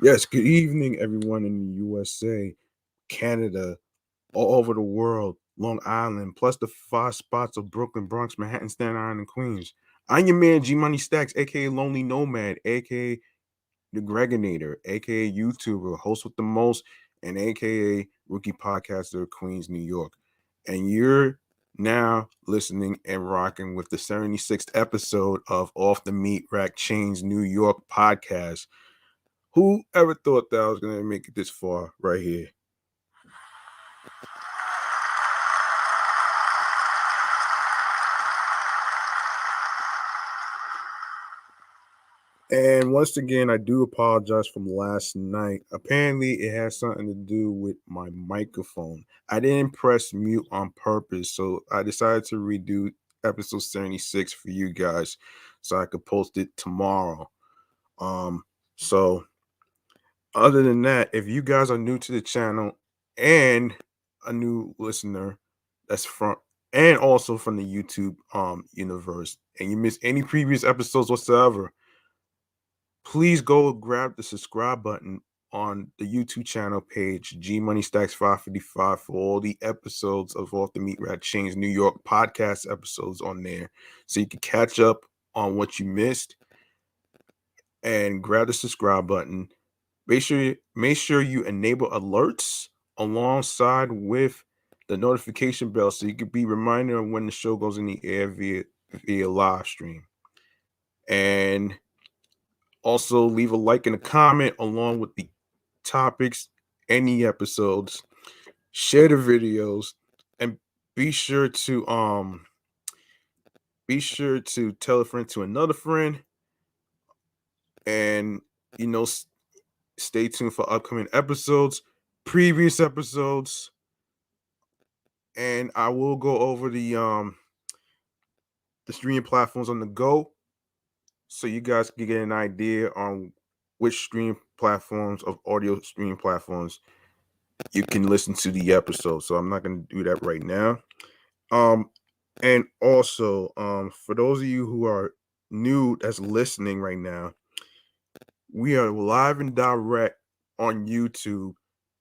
Yes, good evening, everyone in the USA, Canada, all over the world, Long Island, plus the five spots of Brooklyn, Bronx, Manhattan, Staten Island, and Queens. I'm your man, G Money Stacks, aka Lonely Nomad, aka The Gregonator, aka YouTuber, host with the most, and aka Rookie Podcaster of Queens, New York. And you're now listening and rocking with the 76th episode of Off the Meat Rack Chainz New York podcast. Who ever thought that I was gonna make it this far right here? And once again, I do apologize from last night. Apparently, it has something to do with my microphone. I didn't press mute on purpose, so I decided to redo episode 76 for you guys so I could post it tomorrow. So other than that, if you guys are new to the channel and a new listener, that's from and also from the YouTube universe, and you miss any previous episodes whatsoever, please go grab the subscribe button on the YouTube channel page, G Money Stacks 555, for all the episodes of Off the Meat Rat Chainz New York podcast episodes on there, so you can catch up on what you missed and grab the subscribe button. Make sure you enable alerts alongside with the notification bell so you can be reminded of when the show goes in the air via live stream. And also leave a like and a comment along with the topics, any episodes. Share the videos, and be sure to um be sure to tell a friend to another friend, and you know stay tuned for upcoming episodes, previous episodes, and I will go over the streaming platforms on the go so you guys can get an idea on which stream platforms of audio streaming platforms you can listen to the episode. So I'm not going to do that right now. Um and also for those of you who are new that's listening right now, we are live and direct on YouTube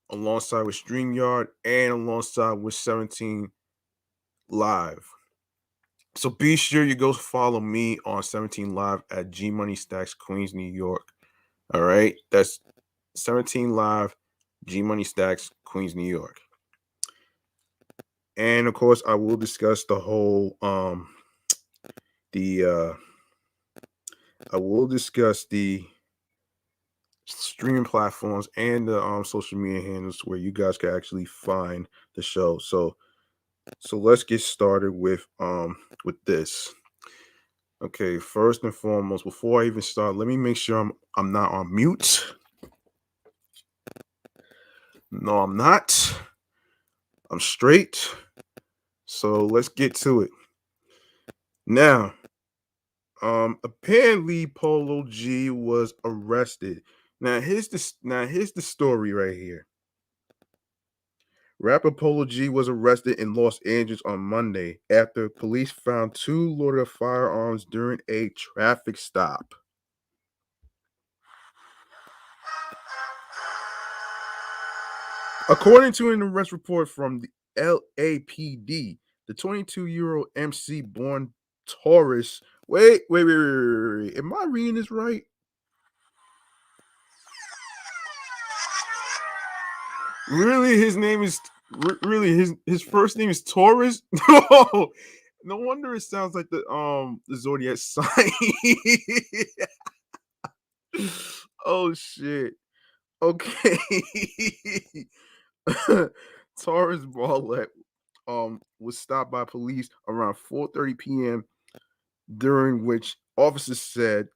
alongside with StreamYard and alongside with 17 Live. So be sure you go follow me on 17 Live at G Money Stacks, Queens, New York. All right. That's 17 Live, G Money Stacks, Queens, New York. And of course, I will discuss the whole the I will discuss the streaming platforms and the social media handles where you guys can actually find the show. So let's get started with this. Okay, first and foremost, before I even start, let me make sure I'm not on mute. No, I'm not. I'm straight. So let's get to it. Now, apparently Polo G was arrested. Here's the story right here. Rapper Polo G was arrested in Los Angeles on Monday after police found two loaded firearms during a traffic stop. According to an arrest report from the LAPD, the 22-year-old MC born Taurus. Wait. Am I reading this right? Really, his name is really his first name is Taurus. No, no wonder it sounds like the zodiac sign. Oh shit. Okay. Taurus Barlett was stopped by police around 4:30 p.m. during which officers said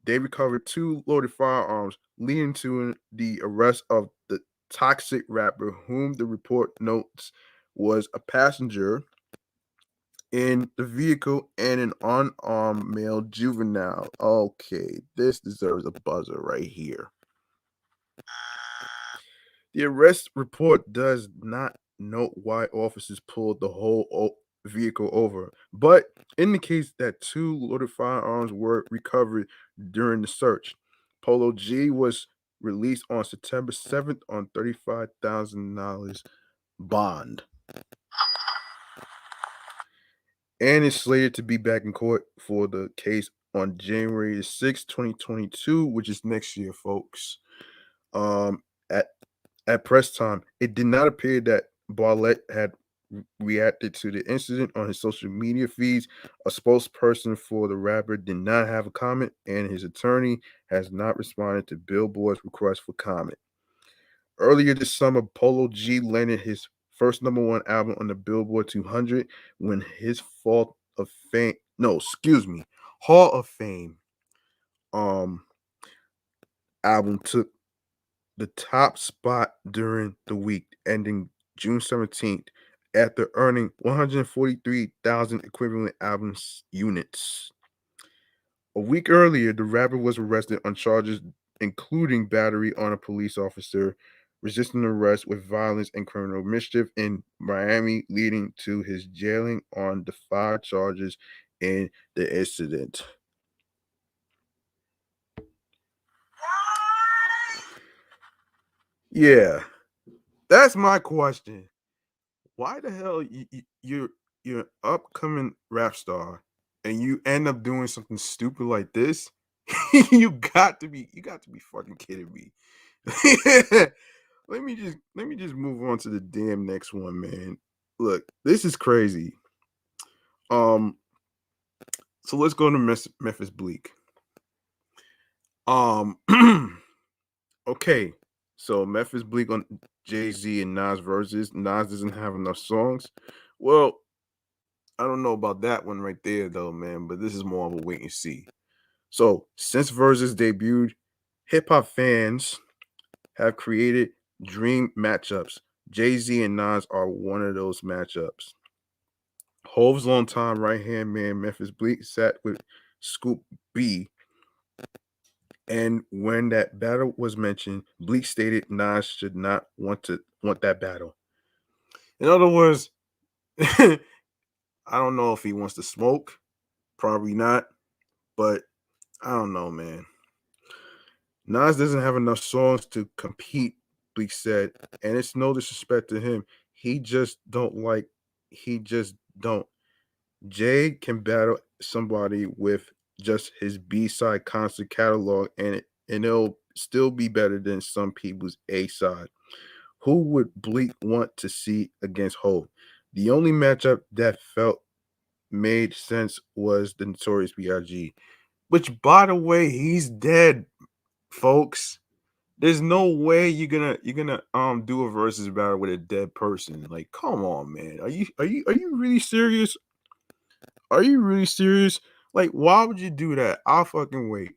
they recovered two loaded firearms, leading to the arrest of the toxic rapper, whom the report notes was a passenger in the vehicle and an unarmed male juvenile. Okay, this deserves a buzzer right here. The arrest report does not note why officers pulled the whole vehicle over, but indicates that two loaded firearms were recovered during the search. Polo G was released on September 7th on $35,000 bond and is slated to be back in court for the case on January 6th, 2022, which is next year, folks. Um, at at press time, it did not appear that Barlett had reacted to the incident on his social media feeds. A spokesperson for the rapper did not have a comment, and his attorney has not responded to Billboard's request for comment. Earlier this summer, Polo G landed his first number one album on the Billboard 200 when his Hall of Fame um album took the top spot during the week ending June 17th after earning 143,000 equivalent album units. A week earlier, the rapper was arrested on charges including battery on a police officer, resisting arrest with violence and criminal mischief in Miami, leading to his jailing on the 5 charges in the incident. Yeah, that's my question. Why the hell you're an upcoming rap star and you end up doing something stupid like this? You got to be fucking kidding me. Let me just move on to the damn next one, man. Look, this is crazy. Um, so let's go to Memphis Bleek. Um, okay, so Memphis Bleek on Jay-Z and Nas versus. Nas doesn't have enough songs. Well, I don't know about that one right there, though, man, but this is more of a wait and see. So, since Versus debuted, hip hop fans have created dream matchups. Jay-Z and Nas are one of those matchups. Hove's longtime right hand man, Memphis Bleek, sat with Scoop B. And when that battle was mentioned, Bleek stated Nas should not want that battle. In other words, I don't know if he wants to smoke. Probably not. But I don't know, man. Nas doesn't have enough songs to compete, Bleek said. And it's no disrespect to him. He just don't. Jay can battle somebody with just his B-side concert catalog and it'll still be better than some people's A-side. Who would Bleek want to see against Hov? The only matchup that felt made sense was the Notorious B.I.G. Which, by the way, he's dead, folks. There's no way you're gonna do a versus battle with a dead person. Like, come on, man. Are you really serious? Are you really serious? Like, why would you do that? I'll fucking wait.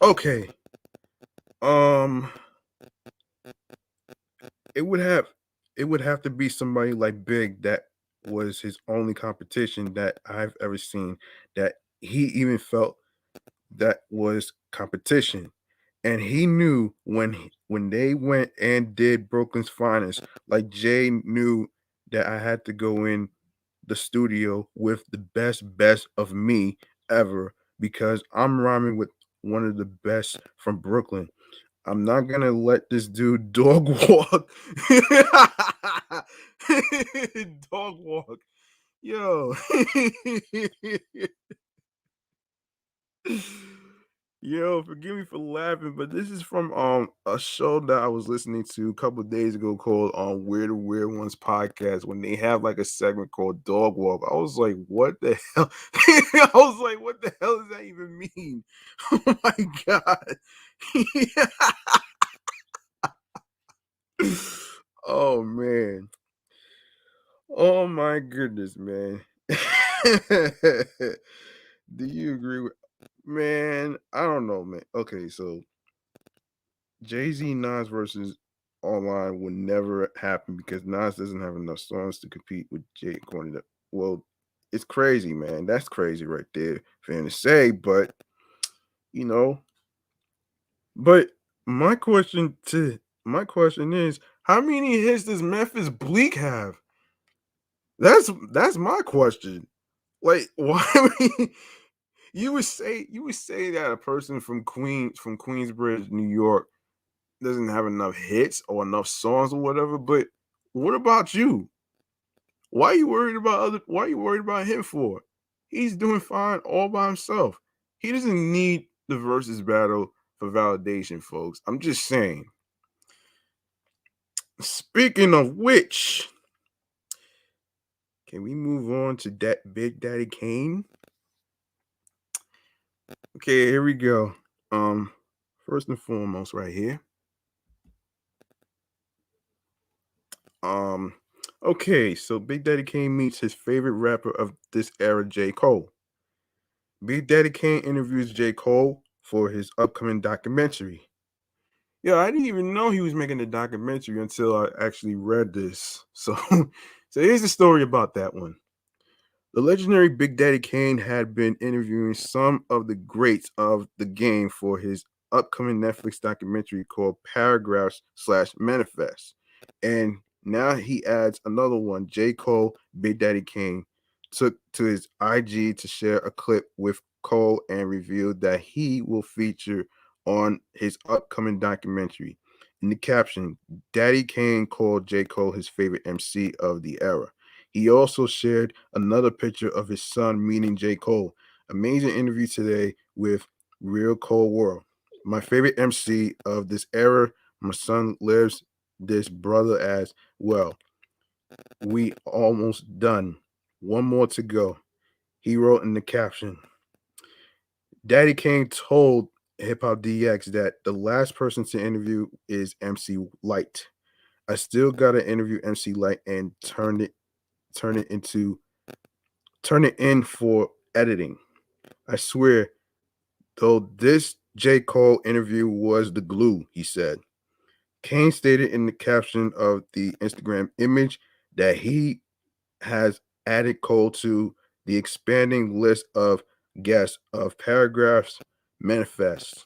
Okay. Um, it would have to be somebody like Big that was his only competition that I've ever seen that he even felt that was competition. And he knew when they went and did Brooklyn's Finest, like Jay knew that I had to go in the studio with the best of me ever because I'm rhyming with one of the best from Brooklyn. I'm not gonna let this dude dog walk. Dog walk. Yo. Yo, forgive me for laughing, but this is from a show that I was listening to a couple of days ago called Weird Weird Ones podcast when they have like a segment called Dog Walk. I was like, what the hell? I was like, what the hell does that even mean? Oh my god. Oh man. Oh my goodness, man. Do you agree with man? I don't know, man. Okay, so Jay-Z Nas versus online would never happen because Nas doesn't have enough songs to compete with Jay according to well, it's crazy, man. That's crazy right there for him to say, but you know. But my question is, how many hits does Memphis Bleek have? That's my question. Like, why you would say that a person from Queensbridge, New York, doesn't have enough hits or enough songs or whatever, but what about you? Why are you worried about him for? He's doing fine all by himself. He doesn't need the versus battle for validation, folks. I'm just saying. Speaking of which, can we move on to that Big Daddy Kane? Okay, here we go. Um, First and foremost, right here. Um, okay, so Big Daddy Kane meets his favorite rapper of this era, J. Cole. Big Daddy Kane interviews J. Cole for his upcoming documentary. Yeah, I didn't even know he was making a documentary until I actually read this. So, so here's the story about that one. The legendary Big Daddy Kane had been interviewing some of the greats of the game for his upcoming Netflix documentary called Paragraphs slash Manifest. And now he adds another one. J. Cole, Big Daddy Kane, took to his IG to share a clip with Cole and revealed that he will feature on his upcoming documentary. In the caption, Daddy Kane called J. Cole his favorite MC of the era. He also shared another picture of his son meeting J. Cole. Amazing interview today with Real Cole World. My favorite MC of this era. My son lives this brother as well. We almost done. One more to go. He wrote in the caption. Daddy Kane told Hip Hop DX that the last person to interview is MC Light. I still gotta interview MC Light and turn it into turn it in for editing. I swear, though, this J. Cole interview was the glue, he said. Kane stated in the caption of the Instagram image that he has added Cole to the expanding list of guests of Paragraphs Manifest.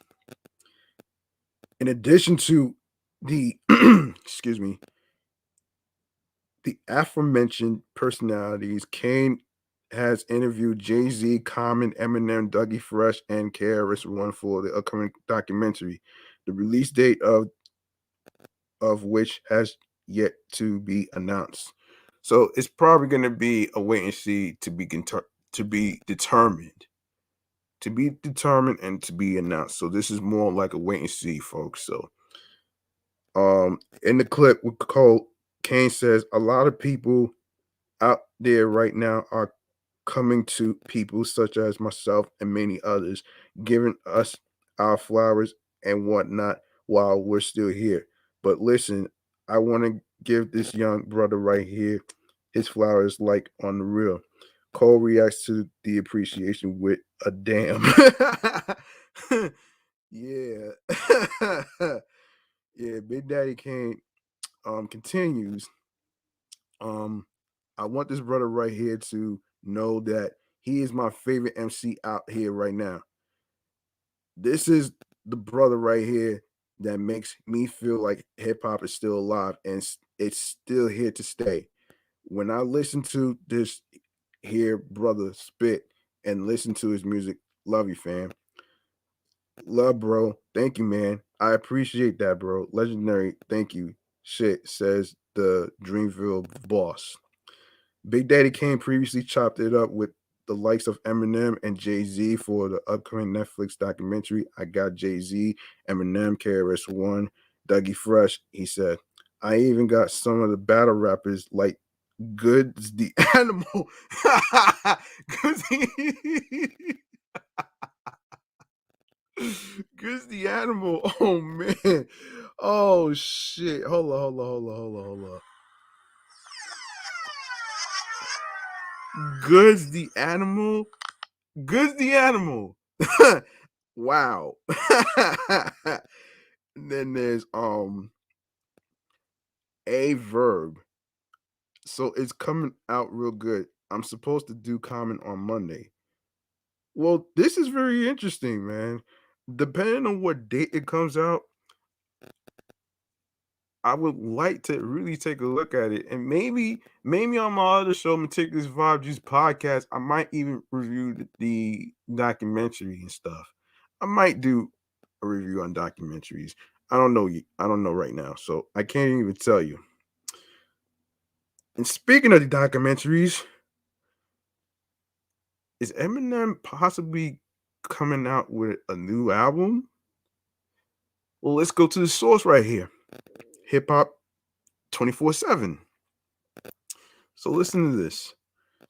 In addition to the excuse me, the aforementioned personalities, Kane has interviewed Jay-Z, Common, Eminem, Dougie Fresh, and KRS-One for the upcoming documentary. The release date of which has yet to be announced. So it's probably going to be a wait and see to be determined, and to be announced. So this is more like a wait and see, folks. So in the clip with Cole, Kane says a lot of people out there right now are coming to people such as myself and many others, giving us our flowers and whatnot while we're still here. But listen, I want to give this young brother right here his flowers like on the real. Cole reacts to the appreciation with a damn. Yeah. Yeah, Big Daddy Kane continues. Um, I want this brother right here to know that he is my favorite MC out here right now. This is the brother right here that makes me feel like hip hop is still alive and it's still here to stay. When I listen to this here brother spit and listen to his music, love you, fam. Love, bro. Thank you, man. I appreciate that, bro. Legendary. Thank you. Shit, says the Dreamville boss. Big Daddy Kane previously chopped it up with the likes of Eminem and Jay-Z for the upcoming Netflix documentary. I got Jay-Z, Eminem, KRS-One, Dougie Fresh. He said, I even got some of the battle rappers like Goods the Animal. Goods the, Goods the Animal. Oh, man. Oh, shit. Hold on. Goods the Animal. Goods the Animal. Wow. And then there's a verb. So it's coming out real good. I'm supposed to do comment on Monday. Well, this is very interesting, man. depending on what date it comes out, I would like to really take a look at it, and maybe on my other show, Meticulous Vibe Juice podcast, I might even review the documentary and stuff. I might do a review on documentaries. I don't know. I don't know right now, so I can't even tell you. And speaking of the documentaries, is Eminem possibly coming out with a new album? Well, let's go to the source right here. Hip Hop 24/7. So listen to this.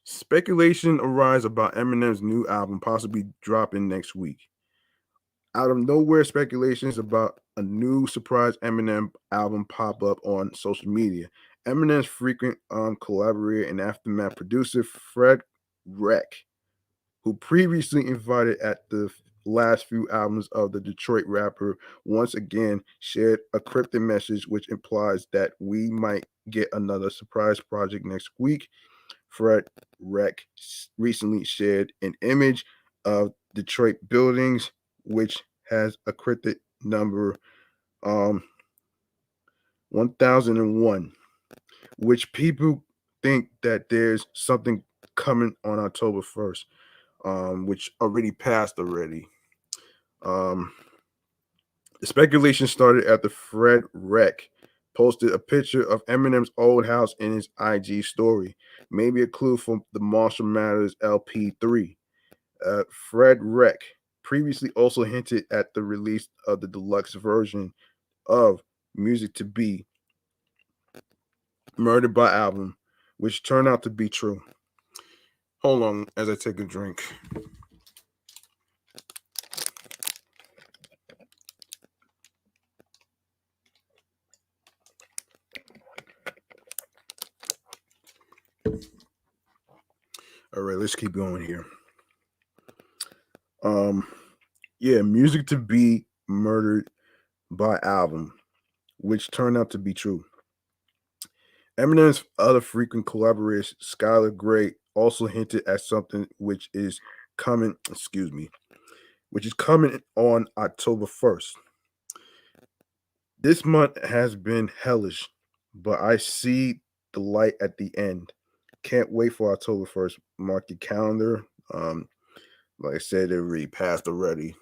Speculation arises about Eminem's new album possibly dropping next week. Out of nowhere, speculations about a new surprise Eminem album pop up on social media. Eminem's frequent collaborator and Aftermath producer Fred Reck, who previously invited at the last few albums of the Detroit rapper, once again shared a cryptic message which implies that we might get another surprise project next week. Fred Reck recently shared an image of Detroit buildings, which has a cryptic number 1001, which people think that there's something coming on October 1st, which already passed already. Um, the speculation started after Fred Reck posted a picture of Eminem's old house in his IG story, maybe a clue from the Marshall Mathers LP3. Fred Reck previously also hinted at the release of the deluxe version of Music to Be Murdered by Album, which turned out to be true. Hold on as I take a drink. All right, let's keep going here. Um, yeah, Music to Be Murdered by Album, which turned out to be true. Eminem's other frequent collaborators, Skylar Grey, also hinted at something which is coming, which is coming on October 1st. This month has been hellish, but I see the light at the end. Can't wait for October 1st. Mark your calendar. Like I said, it already passed already.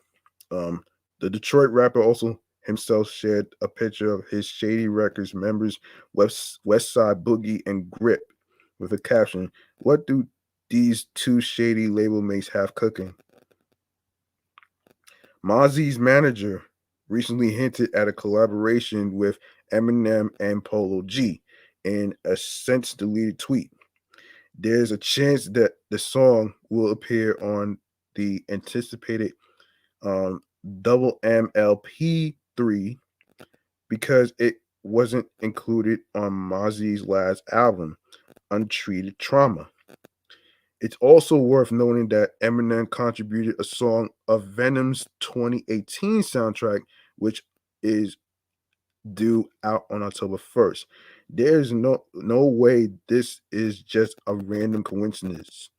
The Detroit rapper also himself shared a picture of his Shady Records members, West Side Boogie and Grip, with a caption, "What do these two shady label mates have cooking?" Mozzie's manager recently hinted at a collaboration with Eminem and Polo G in a since deleted tweet. There's a chance that the song will appear on the anticipated um, double MLP3 because it wasn't included on Mozzie's last album, Untreated Trauma. It's also worth noting that Eminem contributed a song of Venom's 2018 soundtrack, which is due out on October 1st. There's no way this is just a random coincidence.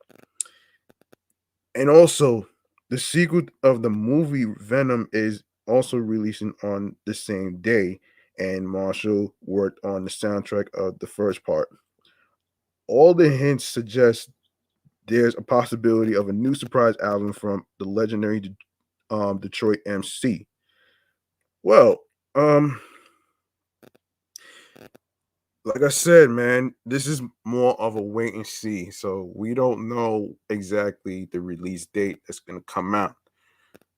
And also, the sequel of the movie Venom is also releasing on the same day, and Marshall worked on the soundtrack of the first part. All the hints suggest there's a possibility of a new surprise album from the legendary Detroit MC. Well, like I said, man, this is more of a wait and see. So we don't know exactly the release date that's gonna come out.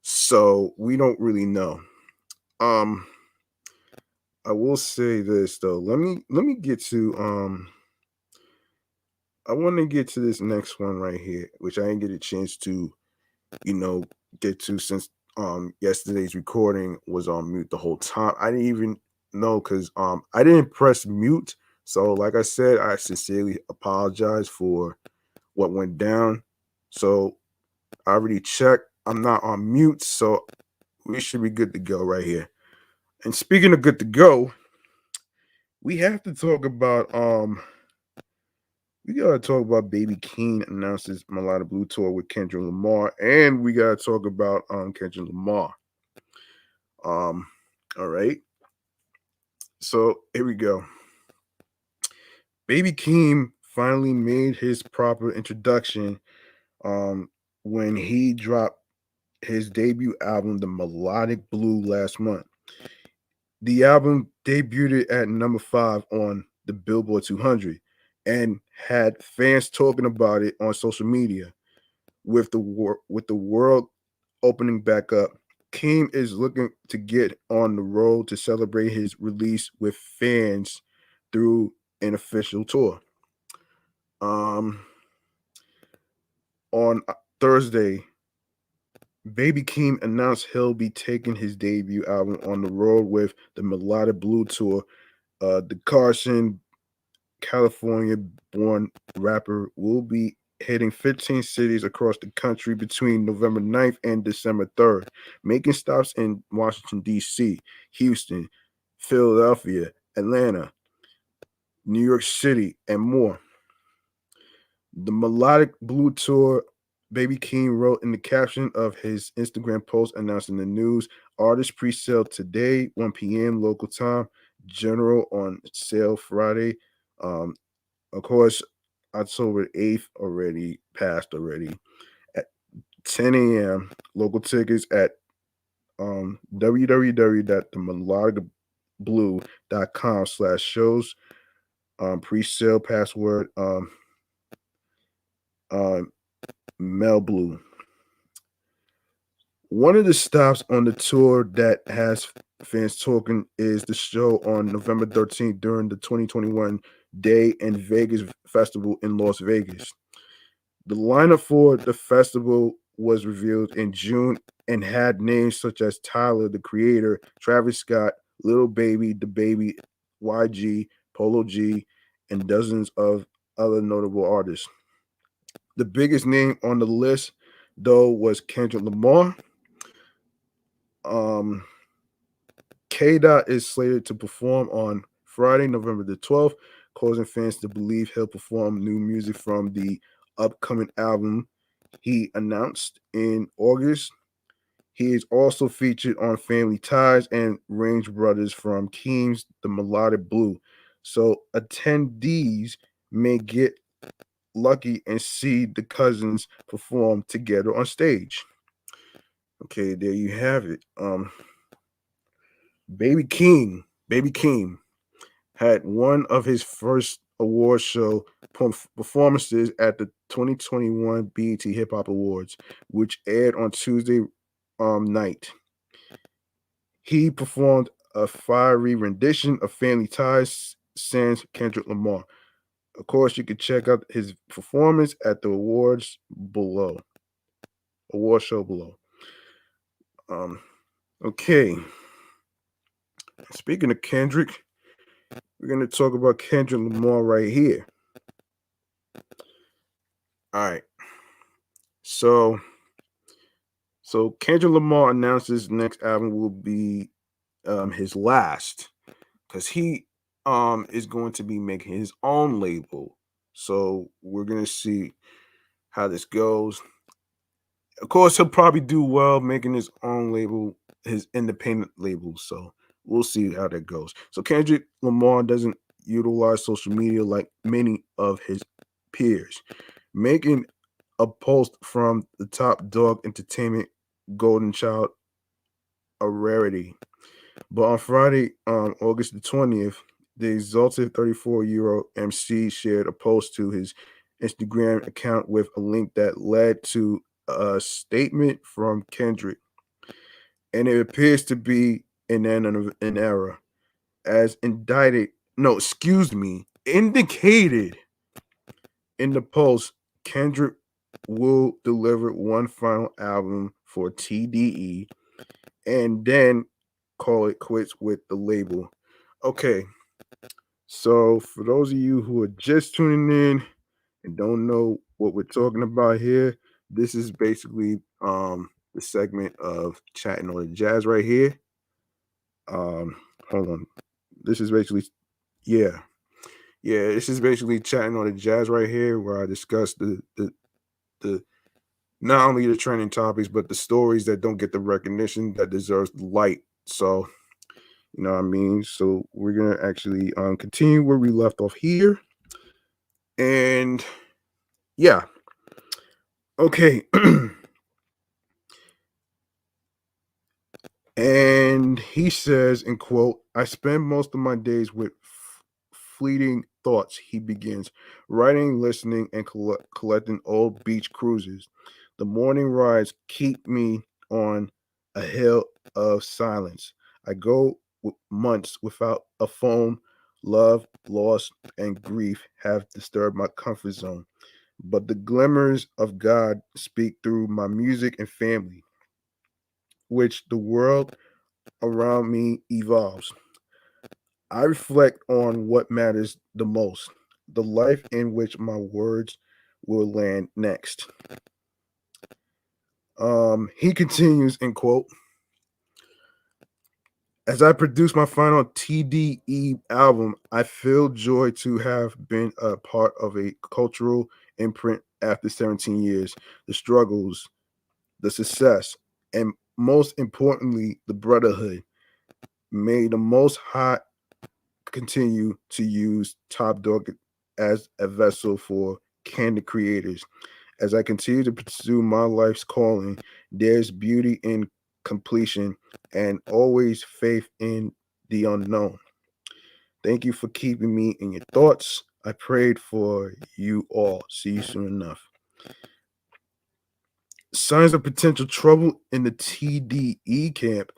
So we don't really know. Um, I will say this though. Let me get to I want to get to this next one right here, which I didn't get a chance to, you know, get to since yesterday's recording was on mute the whole time. I didn't even know because I didn't press mute. So like I said, I sincerely apologize for what went down. So I already checked. I'm not on mute, so we should be good to go right here. And speaking of good to go, we have to talk about we gotta talk about Baby Keem announces Mulatto Blue tour with Kendrick Lamar, and we gotta talk about Kendrick Lamar. Um, all right. So here we go. Baby Keem finally made his proper introduction when he dropped his debut album, The Melodic Blue, last month. The album debuted at number 5 on the Billboard 200 and had fans talking about it on social media. With the world opening back up, Keem is looking to get on the road to celebrate his release with fans through an official tour. Um, on Thursday, Baby Keem announced he'll be taking his debut album on the road with the Melodic Blue tour. The Carson, California-born rapper will be hitting 15 cities across the country between November 9th and December 3rd, making stops in Washington, D.C., Houston, Philadelphia, Atlanta, New York City, and more. The Melodic Blue Tour, Baby Keem wrote in the caption of his Instagram post announcing the news. Artist pre-sale today, 1 p.m. local time. General on sale Friday. Um, of course, October 8th already passed already. At 10 a.m. Local tickets at www.themelodicblue.com/shows. Pre-sale password um, Mel Blue. One of the stops on the tour that has fans talking is the show on November 13th during the 2021 Day in Vegas Festival in Las Vegas. The lineup for the festival was revealed in June and had names such as Tyler, the Creator, Travis Scott, Little Baby, The Baby, YG, Polo G, and dozens of other notable artists. The biggest name on the list, though, was Kendrick Lamar. Um, K. Dot is slated to perform on Friday, November the 12th, causing fans to believe he'll perform new music from the upcoming album he announced in August. He is also featured on Family Ties and Range Brothers from Keem's The Melodic Blue. So attendees may get lucky and see the cousins perform together on stage. Okay, there you have it. Baby King had one of his first award show performances at the 2021 BET Hip Hop Awards, which aired on Tuesday night. He performed a fiery rendition of Family Ties sans Kendrick Lamar. Of course, you can check out his performance at the award show below. Um, okay. Speaking of Kendrick, we're gonna talk about Kendrick Lamar right here. All right. So Kendrick Lamar announced his next album will be his last because he is going to be making his own label. So we're gonna see how this goes. Of course, he'll probably do well making his own label, his independent label. So we'll see how that goes. So Kendrick Lamar doesn't utilize social media like many of his peers, making a post from the top dog entertainment golden child a rarity. But on Friday, August the 20th, the exalted 34-year-old MC shared a post to his Instagram account with a link that led to a statement from Kendrick. And it appears to be an error. As indicted, no, excuse me, indicated in the post, Kendrick will deliver one final album for TDE and then call it quits with the label. Okay, so for those of you who are just tuning in and don't know what we're talking about here, this is basically the segment of chatting on the jazz right here. Hold on. This is basically yeah. Yeah, this is basically chatting on the jazz right here where I discuss the not only the trending topics, but the stories that don't get the recognition that deserves the light So, you know what I mean? So we're gonna actually continue where we left off here. And yeah, okay. And he says, in quote, I spend most of my days with fleeting thoughts, he begins, writing, listening, and collecting old beach cruises. The morning rides keep me on a hill of silence. I go months without a phone. Love, loss, and grief have disturbed my comfort zone. But the glimmers of God speak through my music and family, which the world around me evolves. I reflect on what matters the most, the life in which my words will land next. He continues in quote, as I produce my final TDE album, I feel joy to have been a part of a cultural imprint after 17 years. The struggles, the success, and most importantly, the brotherhood. May the Most High continue to use Top Dog as a vessel for candid creators. As I continue to pursue my life's calling, there's beauty in completion and always faith in the unknown. Thank you for keeping me in your thoughts. I prayed for you all. See you soon enough. Signs of potential trouble in the TDE camp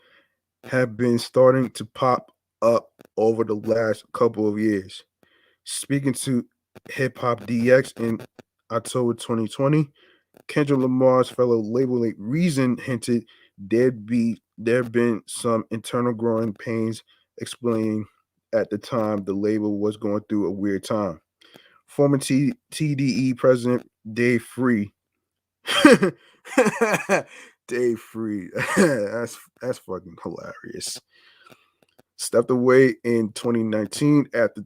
have been starting to pop up over the last couple of years. Speaking to Hip Hop DX in October 2020, Kendrick Lamar's fellow label mate Reason hinted there'd been some internal growing pains, explaining at the time the label was going through a weird time. Former TDE president Dave Free, Dave Free, that's fucking hilarious. Stepped away in 2019 after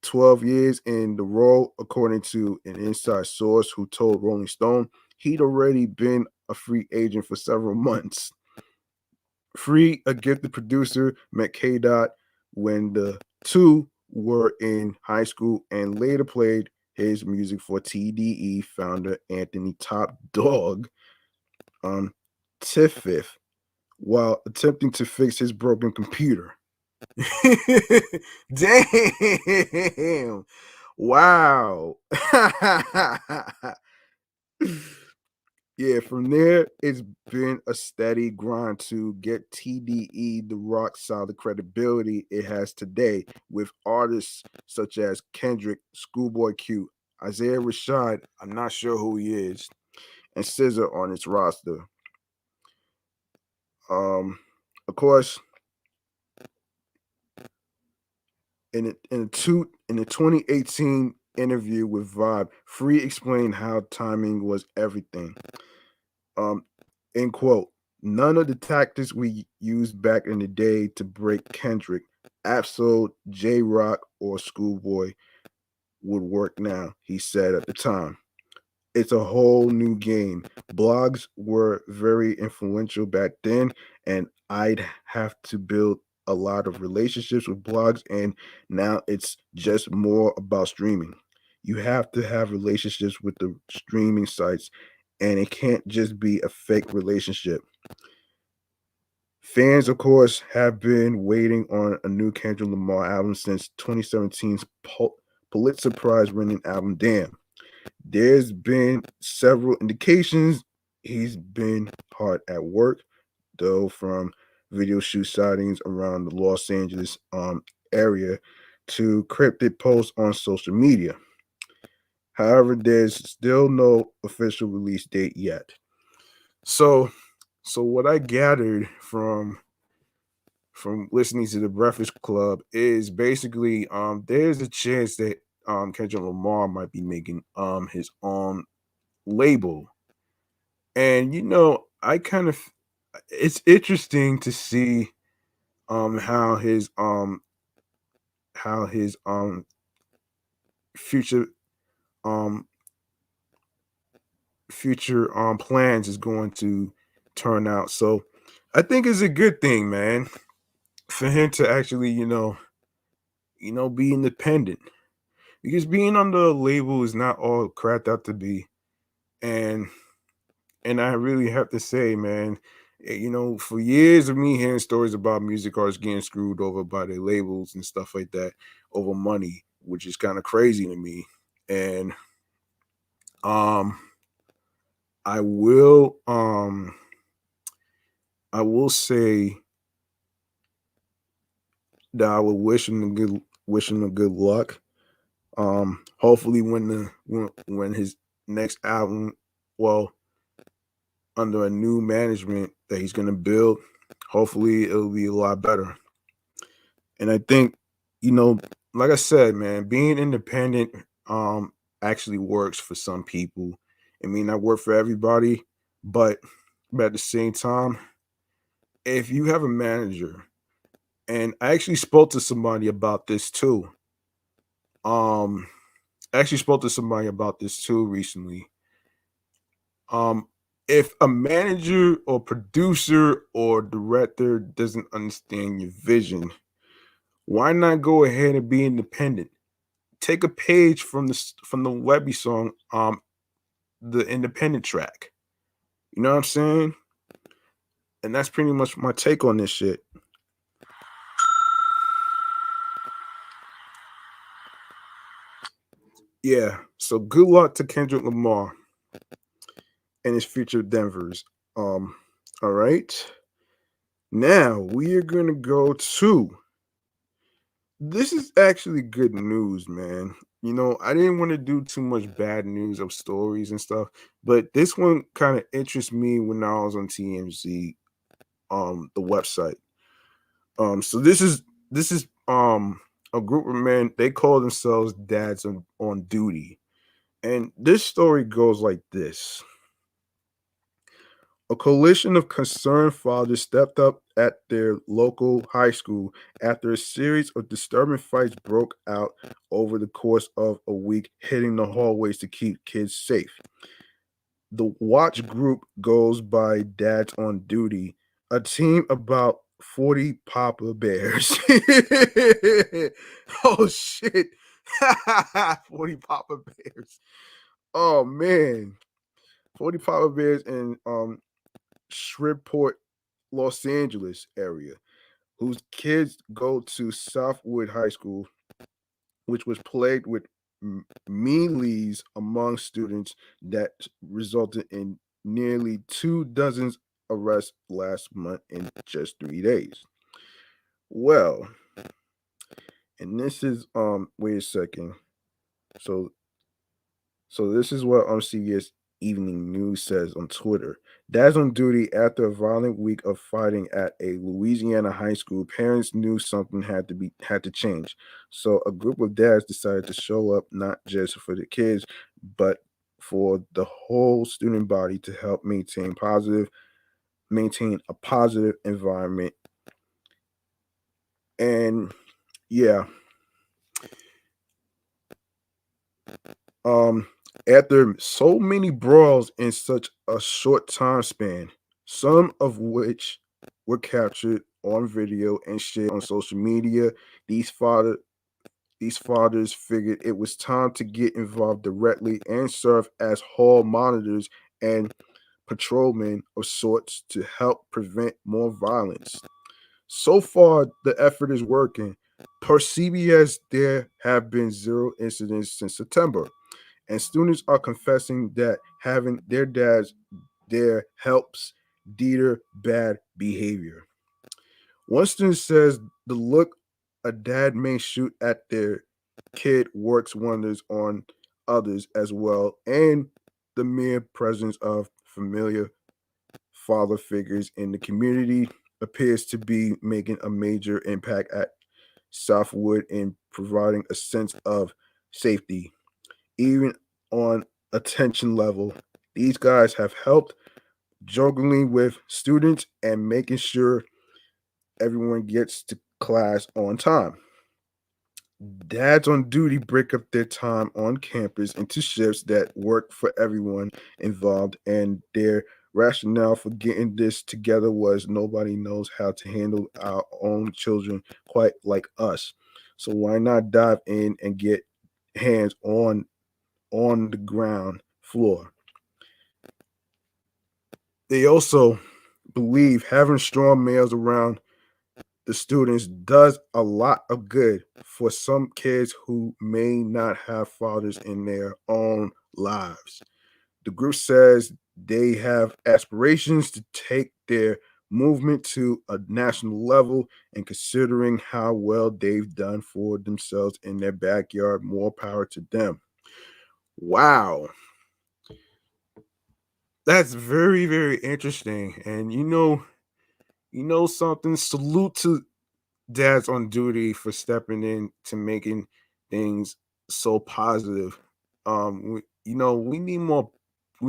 12 years in the role, according to an inside source who told Rolling Stone he'd already been a free agent for several months. Free, a gifted producer, met K. Dot when the two were in high school and later played his music for TDE founder Anthony Top Dog on Tiffith while attempting to fix his broken computer. Damn. Wow. Yeah, from there, it's been a steady grind to get TDE the rock solid credibility it has today with artists such as Kendrick, Schoolboy Q, Isaiah Rashad, I'm not sure who he is, and SZA on its roster. Of course, in the 2018 interview with Vibe, Free explained how timing was everything. Um, End quote. None of the tactics we used back in the day to break Kendrick, Absol, J Rock, or Schoolboy would work now, he said at the time. It's a whole new game. Blogs were very influential back then, and I'd have to build a lot of relationships with blogs, and now it's just more about streaming. You have to have relationships with the streaming sites, and it can't just be a fake relationship. Fans, of course, have been waiting on a new Kendrick Lamar album since 2017's Pulitzer Prize winning album Damn. There's been several indications he's been hard at work, though, from video shoot sightings around the Los Angeles area to cryptic posts on social media. However, there's still no official release date yet. So, so what I gathered from listening to the Breakfast Club is basically there's a chance that Kendrick Lamar might be making his own label. And I kind of it's interesting to see um how his um how his future um plans is going to turn out. So I think it's a good thing, man. for him to actually, be independent. Because being under a label is not all cracked out to be. And I really have to say, man, for years of me hearing stories about music artists getting screwed over by their labels and stuff like that over money, which is kind of crazy to me. And um I will um I will say that I would wish him a good luck. Hopefully when his next album, well, under a new management that he's gonna build, hopefully it'll be a lot better. And I think, you know, like I said, man, being independent actually works for some people. It may not work for everybody, but at the same time, if you have a manager, and I actually spoke to somebody about this too. Um, I actually spoke to somebody about this too recently. Um, if a manager or producer or director doesn't understand your vision, why not go ahead and be independent? Take a page from from the Webby song, the independent track. You know what I'm saying? And that's pretty much my take on this shit. Yeah. So good luck to Kendrick Lamar and his future Denvers. Um, all right. Now we are gonna go to, this is actually good news, man. I didn't want to do too much bad news of stories and stuff, but this one kind of interests me when I was on TMZ, the website. So this is a group of men. They call themselves Dads on Duty, and this story goes like this: a coalition of concerned fathers stepped up at their local high school after a series of disturbing fights broke out over the course of a week, hitting the hallways to keep kids safe. The watch group goes by Dads on Duty, a team about 40 Papa Bears. Oh shit. 40 Papa Bears. Oh man. 40 Papa Bears in Shreveport, Los Angeles area, whose kids go to Southwood High School, which was plagued with meanlies among students that resulted in nearly 2 dozen arrests last month in just 3 days. Well, and this is wait a second. So this is what CBS Evening News says on Twitter. Dads on duty after a violent week of fighting at a Louisiana high school. Parents knew something had to change. So a group of dads decided to show up not just for the kids, but for the whole student body to help maintain a positive environment. And yeah, um after so many brawls in such a short time span, some of which were captured on video and shared on social media, these father these fathers figured it was time to get involved directly and serve as hall monitors and patrolmen of sorts to help prevent more violence. So far, the effort is working. Per CBS, there have been 0 incidents since September, and students are confessing that having their dads there helps deter bad behavior. One student says the look a dad may shoot at their kid works wonders on others as well, and the mere presence of familiar father figures in the community appears to be making a major impact at Southwood in providing a sense of safety. Even on attention level, these guys have helped juggling with students and making sure everyone gets to class on time. Dads on duty break up their time on campus into shifts that work for everyone involved, and their rationale for getting this together was nobody knows how to handle our own children quite like us. So why not dive in and get hands on the ground floor? They also believe having strong males around the students does a lot of good for some kids who may not have fathers in their own lives. The group says they have aspirations to take their movement to a national level, and considering how well they've done for themselves in their backyard, more power to them. Wow. That's very, very interesting. And something, salute to dads on duty for stepping in to making things so positive. We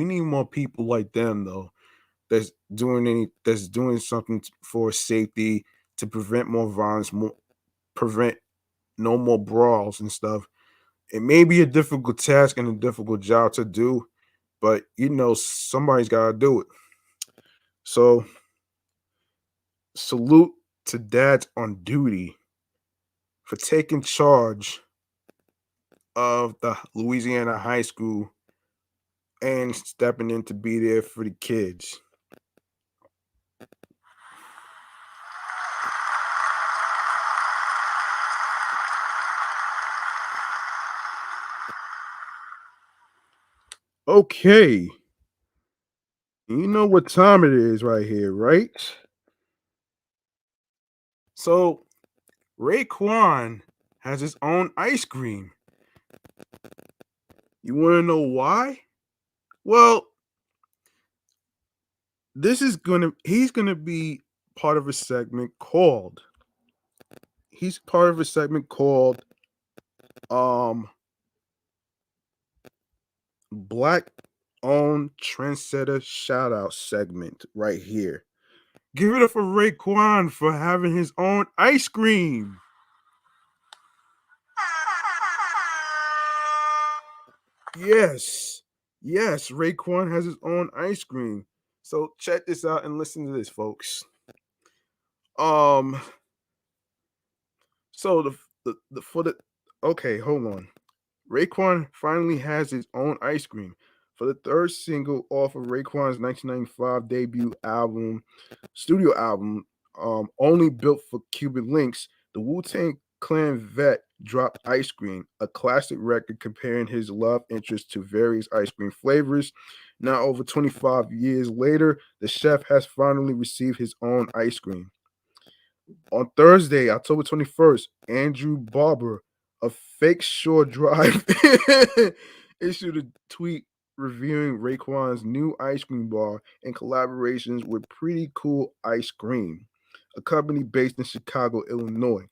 need more people like them though. That's doing something for safety, to prevent more violence, more prevent no more brawls and stuff. It may be a difficult task and a difficult job to do, but somebody's got to do it. So salute to dads on duty for taking charge of the Louisiana high school and stepping in to be there for the kids. Okay, you know what time it is right here, right? So Raekwon has his own ice cream. You want to know why? Well, he's gonna be part of a segment called he's part of a segment called um Black Owned Trendsetter Shout Out segment right here. Give it up for Raekwon for having his own ice cream. Yes. Yes, Raekwon has his own ice cream. So check this out and listen to this, folks. Um, so the for the okay, hold on. Raekwon finally has his own ice cream. For the third single off of Raekwon's 1995 debut album, studio album, only built for Cuban links, the Wu-Tang Clan vet dropped Ice Cream, a classic record comparing his love interest to various ice cream flavors. Now, over 25 years later, the chef has finally received his own ice cream. On Thursday, October 21st, Andrew Barber of Fake Shore Drive issued a tweet reviewing Raekwon's new ice cream bar in collaborations with Pretty Cool Ice Cream, a company based in Chicago, Illinois.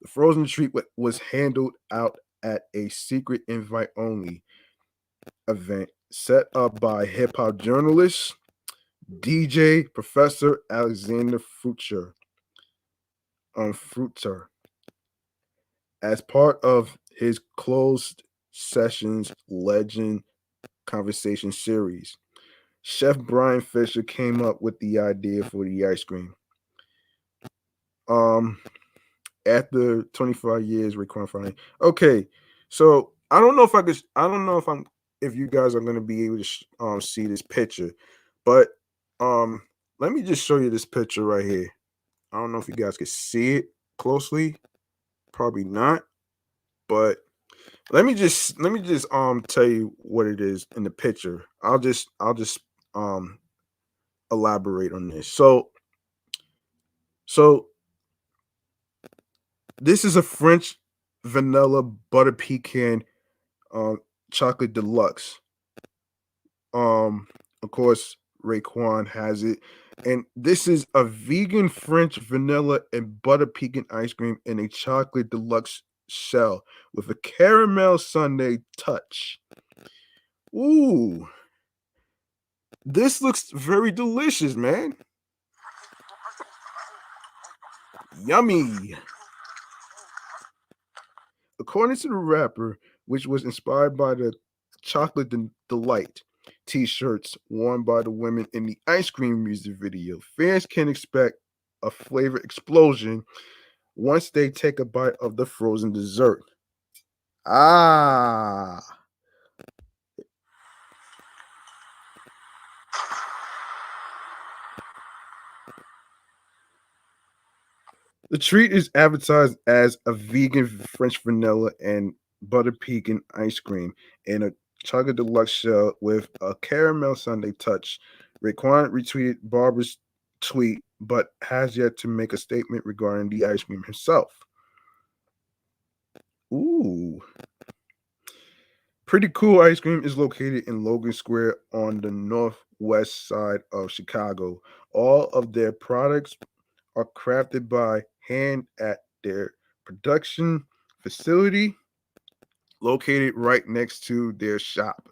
The frozen treat was handled out at a secret invite only event set up by hip hop journalist, DJ Professor Alexander Fruiter, as part of his closed sessions legend conversation series. Chef Brian Fisher came up with the idea for the ice cream. Um, after 25 years, Raekwon finally. Okay, so I don't know if I could. I don't know if I'm. If you guys are going to be able to see this picture, but um, let me just show you this picture right here. I don't know if you guys can see it closely. Probably not, but let me just tell you what it is in the picture. I'll just um elaborate on this. So this is a French vanilla butter pecan um chocolate deluxe. Of course Raekwon has it. And this is a vegan French vanilla and butter pecan ice cream in a chocolate deluxe shell with a caramel sundae touch. Ooh, this looks very delicious, man. Yummy. According to the rapper, which was inspired by the chocolate delight, t-shirts worn by the women in the ice cream music video. Fans can expect a flavor explosion once they take a bite of the frozen dessert. Ah. The treat is advertised as a vegan French vanilla and butter pecan ice cream in a Chugga Deluxe shell with a caramel sundae touch. Raekwon retweeted Barbara's tweet, but has yet to make a statement regarding the ice cream himself. Ooh. Pretty Cool Ice Cream is located in Logan Square on the northwest side of Chicago. All of their products are crafted by hand at their production facility located right next to their shop.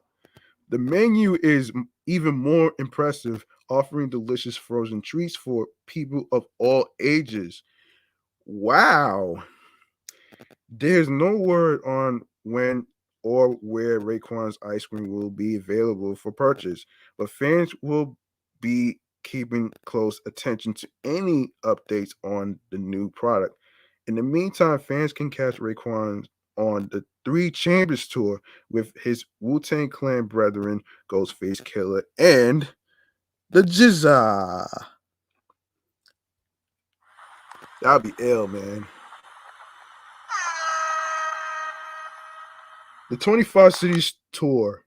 The menu is even more impressive, offering delicious frozen treats for people of all ages. Wow. There's no word on when or where Raekwon's ice cream will be available for purchase, but fans will be keeping close attention to any updates on the new product. In the meantime, fans can catch Raekwon on the Three Chambers tour with his Wu-Tang Clan brethren, Ghostface Killer, and the Jizza. That'll be ill, man. The 25 Cities tour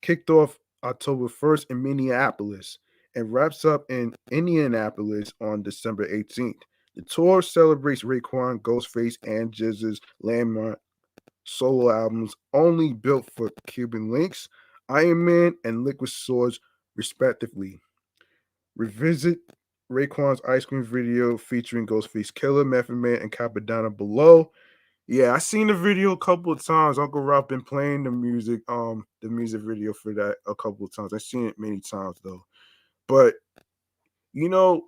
kicked off October 1st in Minneapolis and wraps up in Indianapolis on December 18th. The tour celebrates Raekwon, Ghostface, and Jizza's landmark solo albums, only built for Cuban Links, Iron Man, and Liquid Swords, respectively. Revisit Raekwon's ice cream video featuring Ghostface Killer, Method Man, and Capadonna below. Yeah, I seen the video a couple of times. Uncle Ralph been playing the music video for that a couple of times. I've seen it many times though. But you know,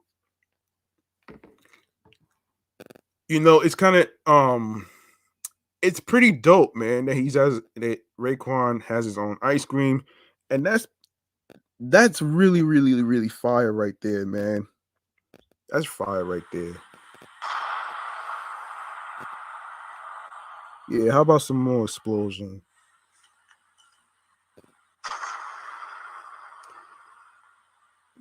it's kind of it's pretty dope, man, that Raekwon has his own ice cream, and that's really, really, really fire right there, man. That's fire right there. Yeah, how about some more explosion?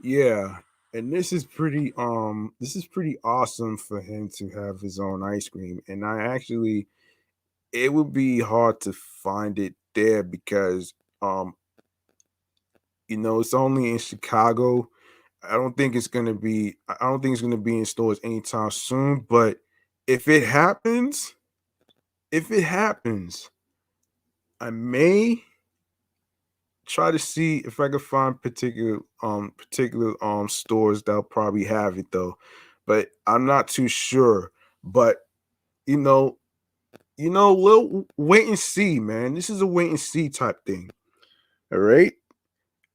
Yeah. And this is pretty awesome for him to have his own ice cream. And it would be hard to find it there because it's only in Chicago. I don't think it's gonna be in stores anytime soon. But if it happens, if it happens, I may try to see if I can find particular stores that'll probably have it though. But I'm not too sure. But you know, we'll wait and see, man. This is a wait and see type thing. All right.